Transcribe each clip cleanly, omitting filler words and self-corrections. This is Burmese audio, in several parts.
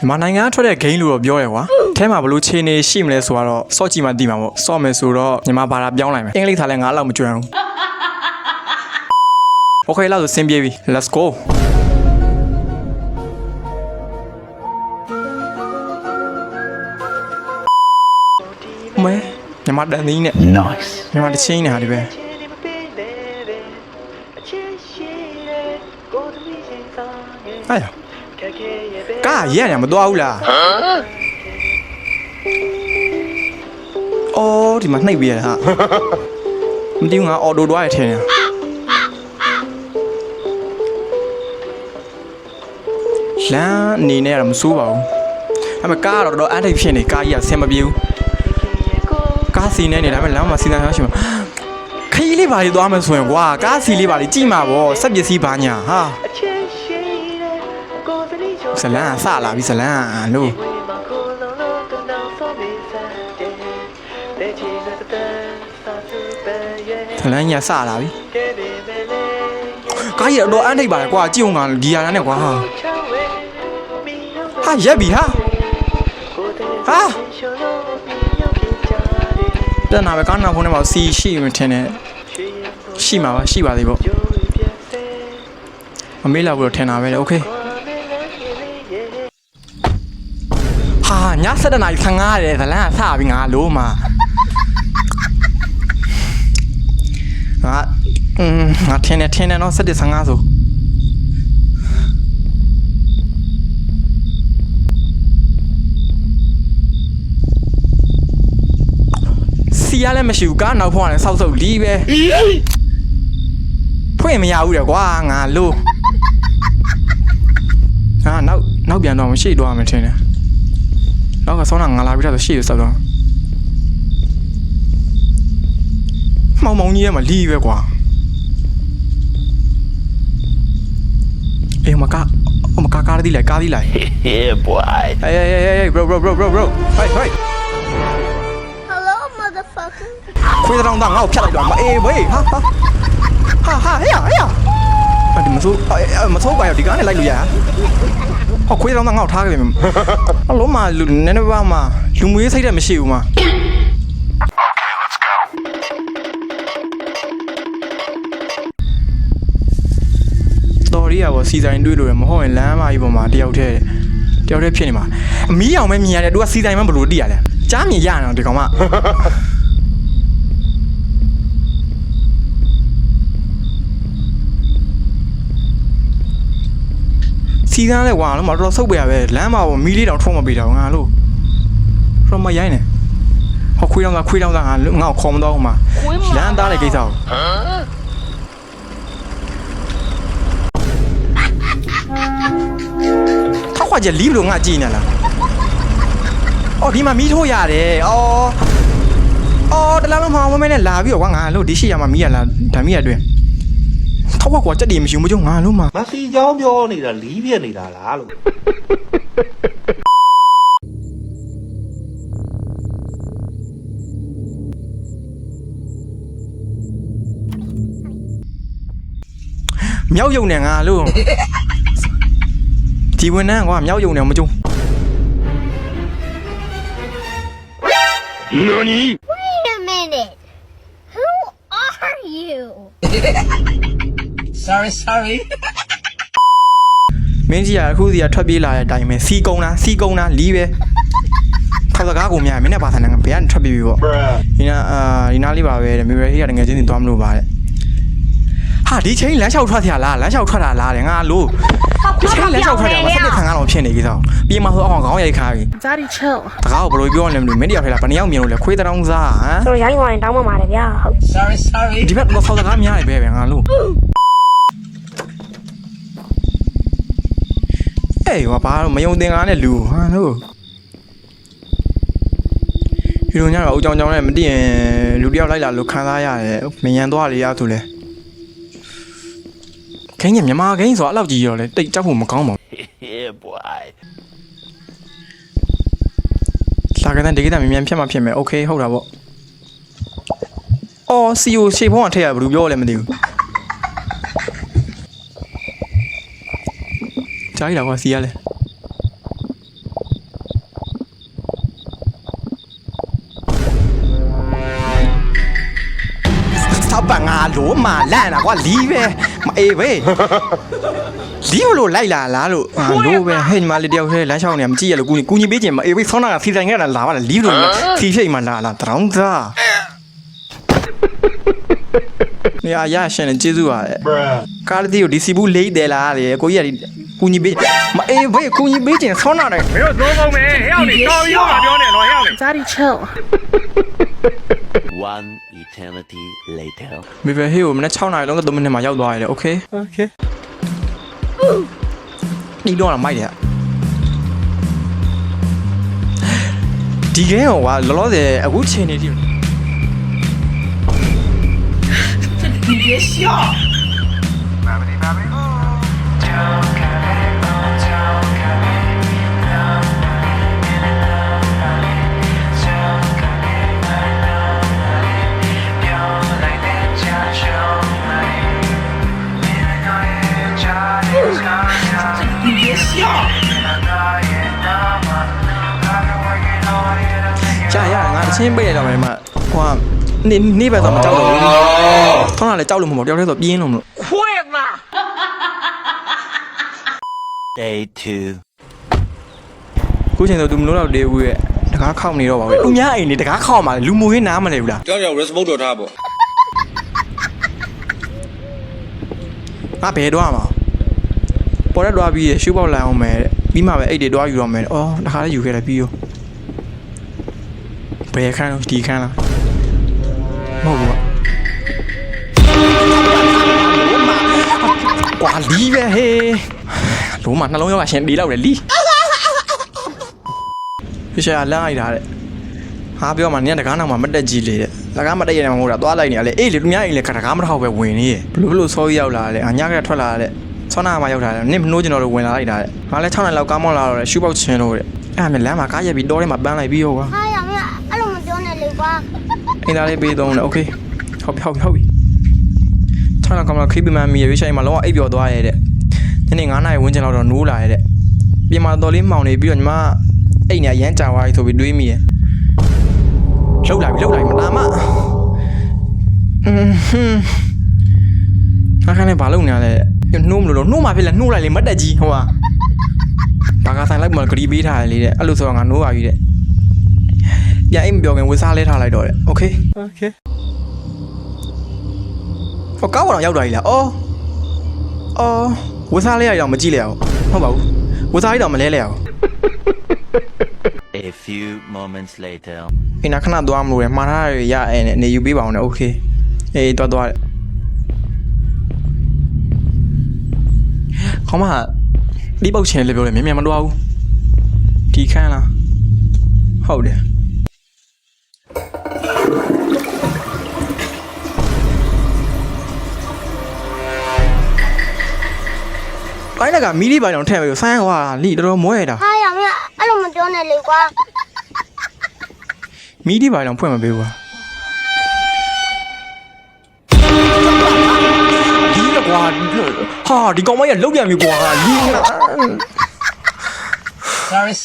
မြန်မာနိုင်ငံထွက်တဲ့ game လို့တော့ပြောရကွာအဲမှာဘလို့ခြေနေရှိမလဲဆိုတော့စော့ကြည့်မှသိမှာပေါ့စော့မယ်ဆိုတော့မြန်မာဘာသာပြောင်းလိုက်မယ်အင်္ဂလိပ်ထားလဲငါလောက်မကျွမ်းဘူး Okay လောက်ဆိုဆင်းပြေပြီ Let's go မဲမြန်မာတန်သီးနဲ့ Nice မြန်မာတချင်းနဲ့ဟာဒီပဲအဲ့ကားရဲရမသွားဘူးလားအော်ဒီမှာနှိပ်ပြရတာမသိဘူးငါအော်တိုသွားရထင်တယ်လမ်းအနေနဲ့ကတော့မစိုးပါဘူးအဲ့မှာကားကတော့တော်တော်အန်ထိပ်ဖြစ်နေကားကြီးကဆင်မပြေဘူးကားစီနေနေဒါပေမဲ့လမ်းမှာစီးသားရရှိမှာခီးလေးပါလေးသွားမယ်ဆိုရင်ကွာကားစီလေးပါလေးကြည့်မှာပေါ့စက်ပစ္စည်းပါညာဟာဇလန်ဆလာပြီဇလန်လို့ဇလန်ညာဆလာပြီကားရတော့အန်ထိပ်ပါလေကွာကြည့်အောင်ကဒီရတာနဲ့ကွာဟာရက်ပြီဟာတန်းနာပဲကားနာဖုန်းထဲမှာစီရှိမှထင်တယ်ရှိမှာပါရှိပါသေးပေါ့မမေးလာဘူးတော့ထင်တာပဲလေโอเคဟာည7:15ရဲဇလန်ဆပြီငါလို့မှာငါထင်းနေတော့7:15ဆိုစီရလည်းမရှိဘူးကားနောက်ဖုန်းကလည်းစောက်လီးပဲဖွင့်မရဘူးတဲ့ကွာငါလို့ဟာနောက်ပြန်တော့မရှိတော့မှထင်တယ်နောက်ကဆောင်းတာငါလာပြီးတော့ရှေ့ရစောက်တော့မောင်ကြီးရဲ့မှာလီးပဲကွာအေးမကားဒီလိုက် Yeah boy Hey bro Hey Hello, motherfucker. ခွေးတောင်သားငါ့ကိုဖြတ်လိုက်တော့အေးဘေးဟာဟဲ့ဒီမဆိုးပါရဒီကားနဲ့လိုက်လို့ရဟောခွေးတောင်သားငါ့ကိုထားခဲ့ပြီအလုံးမလူနည်းနည်းပါမှလူမွေးစိတ်တဲ့မရှိဘူးမ Okay let's go တော်ရီးရောစီဆိုင်တွေးလို့ရမဟုတ်ရင်လမ်းမကြီးပေါ်မှာတယောက်တည်းဖြစ်နေမှာအမီးအောင်ပဲမြင်ရတယ်သူကစီဆိုင်မှဘလို့တည်ရလဲကြားမြင်ရအောင်ဒီကောင်မစီးသားလဲကွာလို့မတော်ဆုပ်ပြရပဲလမ်းမှာမီးလေးတောင်ထုံးမပေးတော့ငါလို့တော့မရိုင်းနဲ့ဟောခွေးတောင်သားငါ့ကိုခေါ်မတော့ဘူးမှာလမ်းသားတဲ့ကိစ္စကိုထောက်ခွာချက်လီးလို့ငါကြည့်နေလားအော်ဒီမှာမီးထိုးရတယ်အော်တလားလုံးမှာမမဲနဲ့လာပြီးတော့ကွာငါလို့ဒီရှိရမှာမီးရလားဒါမီးရတွင်ထောက်ခွာကွာကြက်တည်မရှိဘူးမကျုံငါလို့မှာမစီကြောင်းပြောနေတာလီးပြက်နေတာလားလို့မြောက်ယုံနေငါလို့ဒီဝန်ထမ်းကွာမြောက်ယုံနေမကျုံNani Wait a minute. Who are you? Sorry မင်းကြီးကအခုစီကထွက်ပြေးလာတဲ့အတိုင်းပဲစီကုန်းလားလီးပဲခေါက်စကားကိုများမင်းနဲ့ပါဆန်နေဘယ်ကနေထွက်ပြေးပြီပေါ့ဒီနားလေးပါပဲတဲ့မြေရီကတကယ်ချင်းသွားမလို့ပါတဲ့ဟာဒီချိန်လမ်းလျှောက်ထွက်လာလမ်းလျှောက်ထွက်တာလားတဲ့ငါလို့ဒီချိန်လမ်းလျှောက်ထွက်တာမဆက်တဲ့ခံကတော့ဖြစ်နေပြီသောပြေးမှာဆိုအောင်ခေါင်းရိုက်ခါပြီ Daddy chill တကားကိုဘယ်လိုပြောရလဲမသိဘူးမင်းတယောက်ထဲလာဘယ်နှယောက်မြင်လို့လဲခွေးတောင်စားဟမ် ဆိုတော့ရိုင်းသွားရင်တောင်းမှပါတယ်ဗျာဟုတ် Sorry ဒီဘက်တော့ခေါက်စကားများနေပဲငါလို့အေးဘာလို့မယုံသင်ကားနဲ့လူဟာလို့ဒီလိုညတော့အကြောင်းနဲ့မသိရင်လူတယောက်လိုက်လာလို့ခံစားရတယ်မယံသွားလေရဆိုလဲခင်းကြီးမြန်မာခင်းဆိုတော့အဲ့လောက်ကြီးရောလေတိတ်ကြောက်ဖို့မကောင်းပါဘူး Yeah boy လာကြတဲ့ဒီကိစ္စမြန်ဖြတ်မှဖြစ်မယ်โอเคဟုတ်တာပေါ့အော်စီယိုရှေ့ဖုံးကထည့်ရဘယ်လိုပြောလဲမသိဘူးကြားရတာကွာစီရလဲ လိုမှာလန့်တာကွာလီးပဲမအေးပဲလီးလို့လိုက်လာလားလို့လိုပဲဟဲ့ညီမလေးတယောက်တည်းလမ်းလျှောက်နေမကြည့်ရလို့ကူညီပေးခြင်းမအေးပဲဆောင်းနာကစီဆိုင်ခဲ့တာလာပါလားလီးလို့စီရှိတ်မှလာတရောင်းသားနေရာရရှင်နဲ့ကျေးဇူးပါတယ်ကားလေးကိုဒီစီဘူးလေးတယ်လားလေကိုကြီးကကူညီပေးမအေးဘေးကူညီပေးခြင်းဆောင်းနာတယ်မင်းတို့သုံးကုန်မယ်ဟဲ့အောင်နေတော်ပြီးတော့ပြောနေတော့ဟဲ့အောင်နေ Daddy chill One eternity later. မေဖေဟေးကိုမနေ့6နာရီလုံးက3မိနစ်မှာရောက်သွားရတယ်โอเคဒီတော့လာမိုက်တယ်ဒီကဲဟောကလောလောဆယ်အခုချိန်နေပြီကြာရငါအချင်းပိတ်ရတော့မယ်မှာဟိုကနေပဲတော့မကြောက်တော့ဘူးထောင်းလာလေကြောက်လို့မဟုတ်တယောက်တည်းဆိုပြင်းလို့မလို့ Day 2. ကိုချိန်တော့သူမလို့တော့တေးဘူးရဲ့တကားခောက်နေတော့ပါပဲသူများအိမ်နေတကားခောက်မှာလူမိုးရင်းနားမလဲဘူးလား ကြောက်ကြောက် response တော်ထားပေါ့ ငါဘယ်တော့မှာပေါ်ရက်တော့ပြီးရှူပေါက်လိုက်အောင်မယ်ပြီးမှပဲအိတ်တွေတော့ယူတော့မယ်အော်တခါလေးယူခဲ့တယ်ပြီးရောဘယ်ခန်းဒီခန်းလားမဟုတ်ဘူးကွာလီးပဲဟေးလုံးမနှလုံးရောရှင်ဒီလောက်လေလီးရှာလမ်းလိုက်တာတဲ့ဟာပြောမှနင်ကတကားနောက်မှာမတက်ကြီးလေတဲ့တကားမတက်ရနေမှာမဟုတ်တာသွားလိုက်နေရလေအေးလေသူများအိမ်လေတကားမထောက်ပဲဝင်နေရဘလို့စောရောက်လာလေအညာကထွက်လာတဲ့ဆောင်းနာမှာရောက်လာတယ်နင်မနှိုးကျင်တော့လို့ဝင်လာလိုက်တာတဲ့ငါလည်း6နှစ်လောက်ကားမောင်းလာတော့ရှူပေါက်ချင်းလို့တဲ့အဲ့ဒါနဲ့လမ်းမှာကားရက်ပြီးတောထဲမှာပန်းလိုက်ပြီးရောကွာ ဟာရမအဲ့လိုမပြောနဲ့လေကွာ အင်းသားလေးပေးတော့တယ်โอเคဟုတ်ပြီ6လောက်ကမှခရီးပမှန်မီရွေးဆိုင်မှာလောကအိပ်ပျော်သွားရဲ့တဲ့ညနေ9နာရီဝန်းကျင်လောက်တော့နိုးလာရဲ့တဲ့ပြင်မှာတော်လေးမှောင်နေပြီးတော့ညီမအိတ်နေရမ်းကြာသွားပြီဆိုပြီးတွေးမိရဲ့လှုပ်လာပြီမနာမအခါနဲ့ဘာလုပ်နေရလဲနှိုးမလို့နှိုးမှဖြစ်လဲနှိုးလိုက်လေမတက်ကြီးဟိုဟာဘာကဆိုင်လိုက်မှဂရီပေးထားတယ်လေတဲ့အဲ့လိုဆိုတော့ငါနိုးပါပြီတဲ့ပြန်အိမ်မပြောခင်ဝေစားလဲထားလိုက်တော့တဲ့โอเคဟောကောက်တော့ရောက်သွားပြီလားအော်ဝေစားလဲရအောင်မကြည့်လဲအောင်ဟုတ်ပါဘူးဝေစားရတော့မလဲလဲအောင် A few moments later. အိမ်နာခဏသွားမလို့ရမှားထားရရအဲ့နဲ့နေယူပေးပါအောင်နဲ့โอเคအေးသွားခေါမဒီပေါက်ချင်လေပြောတယ်မြန်မတော်ဘူးဒီခန်းလားဟုတ်တယ်အဲ့ဒါကမီလီပိုင်းအောင်ထည့်ပြီးဆိုင်းကွာလီတော်တော်မွဲတာ ဟာရမအဲ့လိုမပြောနဲ့လေကွာ မီလီပိုင်းအောင်ဖွင့်မပေးဘူးဒီကွာဟာဒီကောင်မရလောက်ပြန်ပြီကွာလီ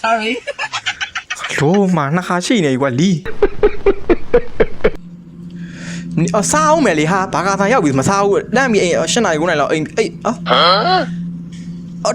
Sorry. တို့မှနှစ်ခါရှိနေကွာလီအစားအောင်မယ်လေဟာဘာကာသာရောက်ပြီမစားဘူးတမ်းပြီအိမ်8နာရီ9နာရီလောက်အိမ်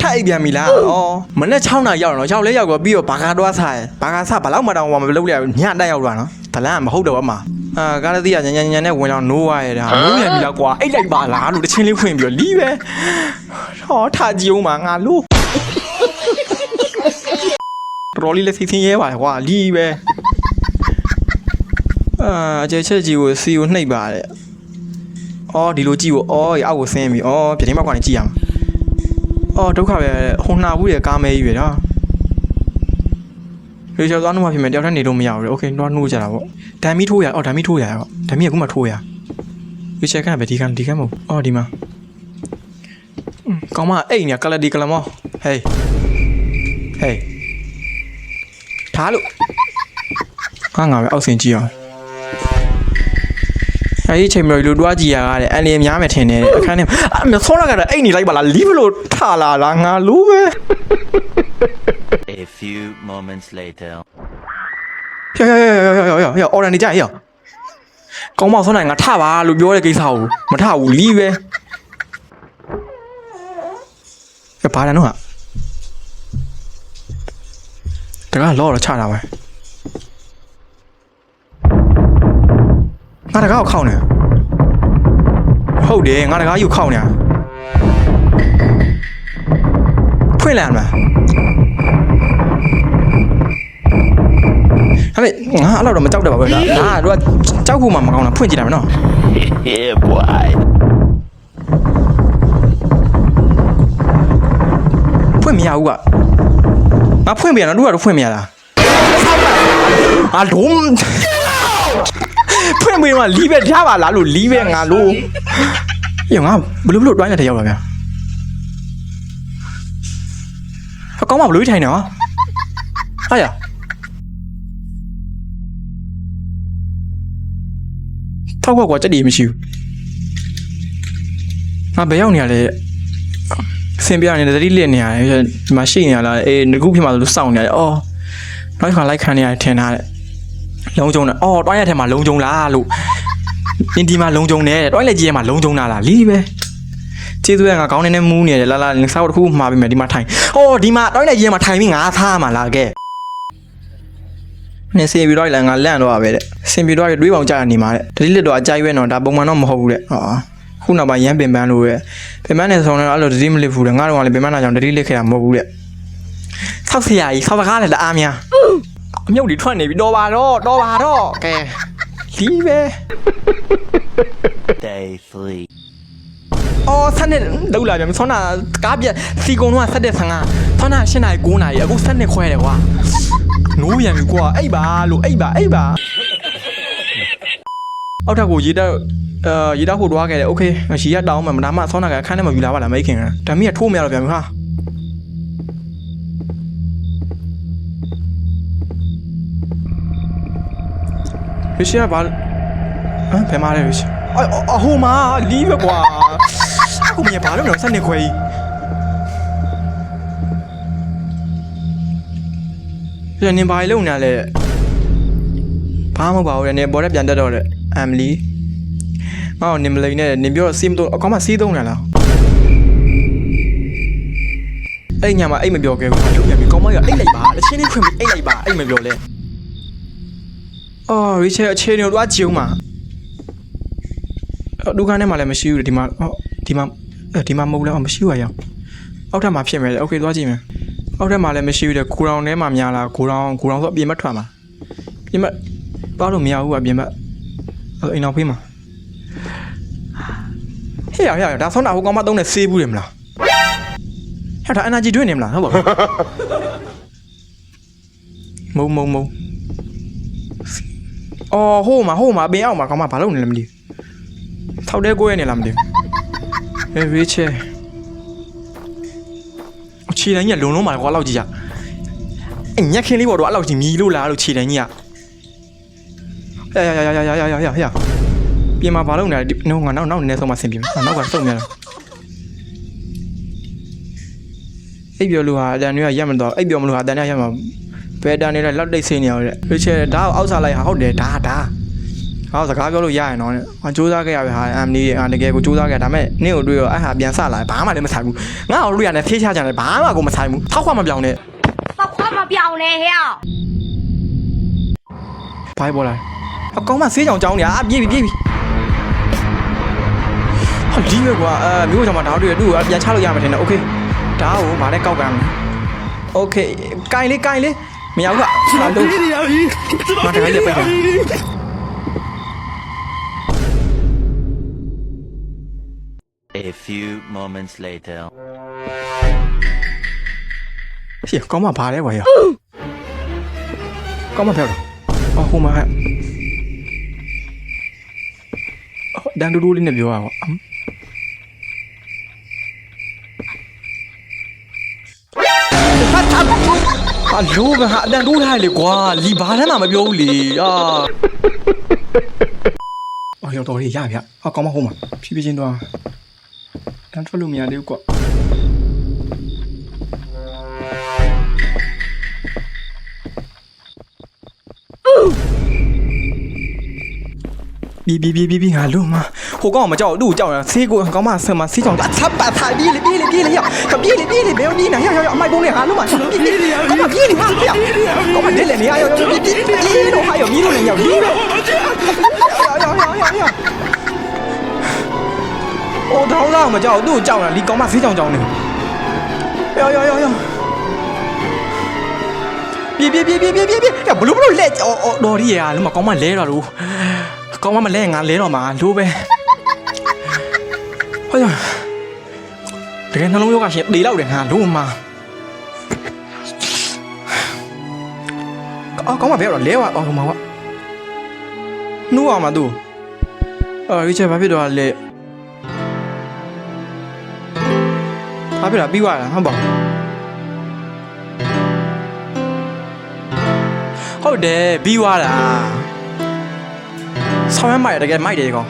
ထိုက်ပြန်ပြီလားမနေ့6နာရီရောက်တော့ရောက်လဲရောက်တော့ပြီးတော့ဘာကာတော့စားဘာကာစားဘာလောက်မှတောင်မလုပ်လိုက်ညတက်ရောက်သွားနော်ဒလန်မဟုတ်တော့အမကားလေးကညညနဲ့ဝင်တော့နိုးရရဲ့ဒါနိုးပြန်ပြီလားကွာအိတ်လိုက်ပါလားလို့တချင်းလေးဖွင့်ပြီးတော့လီးပဲဟောထားကြည့်အောင်ပါငါလို့တော်လေးလေးစီစဉ်ရဲပါကွာလီးပဲအကျချက်ကြီးကိုစီကိုနှိပ်ပါတဲ့ဒီလိုကြည့်ဖို့အောက်ကိုဆင်းပြီပြတင်းမောက်ကနေကြည့်ရမှာဒုက္ခပဲဟိုနှာဘူးရကားမဲကြီးပဲနော်ရေချောသွားနှုတ်မှဖြစ်မယ်တယောက်တည်းနေလို့မရဘူးလေโอเคတော့နှုတ်ကြတာပေါ့ဓာမီထိုးရဓာမီထိုးရရောဓာမီကခုမှထိုးရရေချေခန့်ပဲဒီကမဟုတ်ဒီမှာကောင်းမအိတ်နေကလဒီကလမောဟေးထားလို့ငါပဲအောက်ဆင်ကြည့်အောင်အဲ့ဒီချိန်မျိုးလူတွားကြည့်ရတာတဲ့အန်လီများမယ်ထင်တယ်အခန်းထဲမဆောလာကတော့အိတ်နေလိုက်ပါလားလီးဘလို့ထလာလားငါလို့ပဲ A few moments later. ယောအော်ရနေကြရော ကောင်းမောက်ဆောင်းနိုင်ငါထပါလို့ပြောတဲ့ကိစ္စကိုမထဘူးလီးပဲဘာလဲနော်ဟာတကားလောတော့ချတာပဲငါတကားကိုခောက်နေဟုတ်တယ်ငါတကားယူခောက်နေတာဖွင့်လိုက်မှာဟဲ့ငါအဲ့တော့မကြောက်တော့ပါဘူးဒါတို့ကကြောက်ဖို့မှမကောင်းတာဖွင့်ကြည့်တာမယ်နော် Yeah, boy. ဖွင့်မရဘူးကငါဖွင့်ပြရနော်တို့ကတော့ဖွင့်မရတာအာလုံးဖွင့်ပြီးတော့လီးပဲထားပါလားလို့လီးပဲငါလို့ညငါဘလို့တွိုင်းနေတဲ့ရောက်လာဗျာအကောင်းမဘလို့ထိုင်နေဟောဟာရထောက်ကွက်ကြက်တည်မရှိဘူးငါဘယ်ရောက်နေရလဲစင်ပြနေတယ်တတိလက်နေရတယ်ဒီမှာရှိနေရလားအေးငကူဖြစ်မှာလို့စောင့်နေရတယ်အော်နောက်ခါလိုက်ခံနေရတယ်ထင်ထားတယ်လုံးကျုံတယ်အော်တွိုင်းရထဲမှာလုံးကျုံလားလို့အင်းဒီမှာလုံးကျုံတယ်တွိုင်းလက်ကြီးထဲမှာလုံးကျုံတာလားလီးပဲကျေးဇူးရငါကောင်းနေနဲ့မူးနေတယ်လာလာစောက်တစ်ခုမှာပြီးမယ်ဒီမှာထိုင်အော်ဒီမှာတွိုင်းလက်ကြီးထဲမှာထိုင်ပြီးငါသားမှာလားကဲနေစင်ပြီးတော့လည်းငါလန့်တော့ပါပဲတဲ့စင်ပြီးတော့တွေးပေါင်ကြရနေမှာတဲ့တတိလက်တော့အကြိုက်ပဲနော်ဒါပုံမှန်တော့မဟုတ်ဘူးတဲ့ဟာခုနောက်ပိုင်းရမ်းပင်ပန်းလို့ရဲ့ပင်ပန်းနေဆောင်တော့အဲ့လိုတတိမလစ်ဘူးတဲ့ငါတို့ကလည်းပင်ပန်းတာကြောင့်တတိလစ်ခဲ့တာမဟုတ်ဘူးတဲ့ဆောက်ဆရာကြီးဆောက်စကားလည်းအားများအမြုပ်တွေထွက်နေပြီတော်ပါတော့ကဲလီးပဲ Day 3. အော်ဆက်နေလောက်လာပြန်ဆောင်းနာကားပြစီကုံတော့ဆက်တဲ့ဆန်ကဆောင်းနာ8နာရီ9နာရီအခုဆက်နေခွဲတယ်ကွာနိုးပြန်ပြီကွာအိပ်ပါလို့အိပ်ပါအောက်ထပ်ကိုရေတောက်ဖို့တွားခဲ့တယ်โอเคရေရတောင်းမှမဒါမှဆောင်းနာကအခန်းထဲမှာယူလာပါလားမိခင်ကဒါမီးကထိုးမရတော့ပြန်ပြီဟာရရှိရပါဘယ်မှာလဲရရှိအဟိုမှာလီးပဲကွာအခုမြင်ပါလို့တော့ဆက်နေခွဲကြီးနေပါလေလုံနေလဲဘာမှမပါဘူးလေနေပေါ်တက်ပြန်တက်တော့လေအမ်လီငါ့ကိုနေမလိန်နဲ့နေပြောစီးမတော့အကောင်မစီးသုံးနေလားအဲ့ညမှာအိတ်မပြောခဲ့ဘူးလုပ်ပြန်ပြီကောင်းမကအိတ်လိုက်ပါအချင်းလေးခွင်ပြီးအိတ်လိုက်ပါအိတ်မပြောလဲအော်ရီချယ်အခြေအနေတော့ကြုံမှာဒုက္ခနဲ့မှလည်းမရှိဘူးဒီမှာမဟုတ်လားမရှိဘူးရအောင်အောက်ထပ်မှာဖြစ်မယ်လေโอเคသွားကြည့်မယ်အောက်ထပ်မှာလည်းမရှိဘူးတဲ့ကိုရောင်ထဲမှာများလားကိုရောင်ဆိုအပြင်မထွက်မှာပြင်မသွားလို့မရဘူးအပြင်မအိမ်အောင်ဖေးမှာဟေ့ရဒါဆောင်းတာဟိုကောင်မသုံးနေဆေးဘူးတယ်မလားဟဲ့ဒါ energy တွင်းနေမလားဟုတ်ပါဘူးမုံအော်ဟိုမှာပင်အောင်မှာကောင်မဘာလုပ်နေလဲမသိဘူးထောက်တဲ့ကိုရနေလားမသိဘူးအေးချေခြေတိုင်းကြီးကလုံလုံးပါကွာလောက်ကြီးရအဲ့ညက်ခင်းလေးပေါ်တော့အဲ့လောက်ကြီးမြည်လို့လားလို့ခြေတိုင်းကြီးကရပြင်မှာဘာလုပ်နေလဲငါနောက်နည်းဆုံးမှဆင်ပြေမယ်နောက်ကစုံမြန်အိပ်ပြောလို့ဟာအတန်တွေကရက်မတော့အိပ်ပြောမလို့ဟာအတန်တွေကရက်မှာဘယ်တန်နေလဲလောက်တိတ်ဆင်းနေရတဲ့ရချေဒါအောက်စားလိုက်ဟာဟုတ်တယ်ဒါဟောစကားပြောလို့ရရင်တော့ငါစူးစမ်းခဲ့ရပဲဟာအမ်နီတကယ်ကိုစူးစမ်းခဲ့ဒါပေမဲ့နင့်ကိုတွေ့ရောအဲ့ဟာပြန်ဆလာဘာမှလည်းမဆိုင်ဘူးငါ့ကိုတွေ့ရတယ်ဖေးချကြတယ်ဘာမှကိုမဆိုင်ဘူးထောက်ခွမပြောင်းနဲ့ထောက်ခွမပြောင်းနဲ့ဟဲ့ဘိုင်ပေါ်လာအကောင်မဆေးကြောင်ကြောင်းနေပြေးပြီဟာဒီပဲကွာမျိုးကြောင်မဒါတွေ့ရသူ့ကိုပြန်ချလို့ရမှာထင်တယ်โอเคဒါကိုဗာနဲ့ကောက်ကမ်းမယ်โอเคကင်လေးမရဘူးကလာလို့ငါတခါကြီးပိတ်တယ်A few moments later. ရှေ့ကောင်းမဘာလဲကွာရကောင်းမပြောတော့အော်ဟိုမှာဒန်ဒူလေးနဲ့ပြောရအောင်ဟာလိုကဟာဒန်ဒူထားလေကွာလီဘာထဲမှာမပြောဘူးလေအော်တော်ရရဗျဟာကောင်းမဟိုမှာဖြည်းဖြည်းချင်းတော့တန်းထွက်လို့မရသေးဘူးကွာ比俺路嘛，我讲我们叫路叫人，谁个讲嘛什么谁讲啊？擦把擦比哩要，比哩不要比呢，要卖公里哈路嘛，比哩呀，讲嘛比哩哈要，讲嘛这里呀要比都还有比路人要比呗，要。我头上我们叫路叫人，你讲嘛谁讲呢？要。别，呀不噜勒，哦，罗哩呀，你嘛讲嘛勒了路。ကောင်းမလဲငါလဲတော့မှာလို့ပဲဟောရတကယ်နှလုံးရောဂါရှင်တေလောက်တယ်ငါလို့မှာကောင်းမပဲတော့လဲဝအော်ဟိုမှာကွာနှူးအောင်မှာသူရီချက်ဘာဖြစ်တော့လဲဘာဖြစ်လာပြီးသွားလားဟုတ်ပါဟုတ်တယ်ပြီးသွားတာဆောင်းရမိုက်တကယ်မိုက်တယ်ကောင်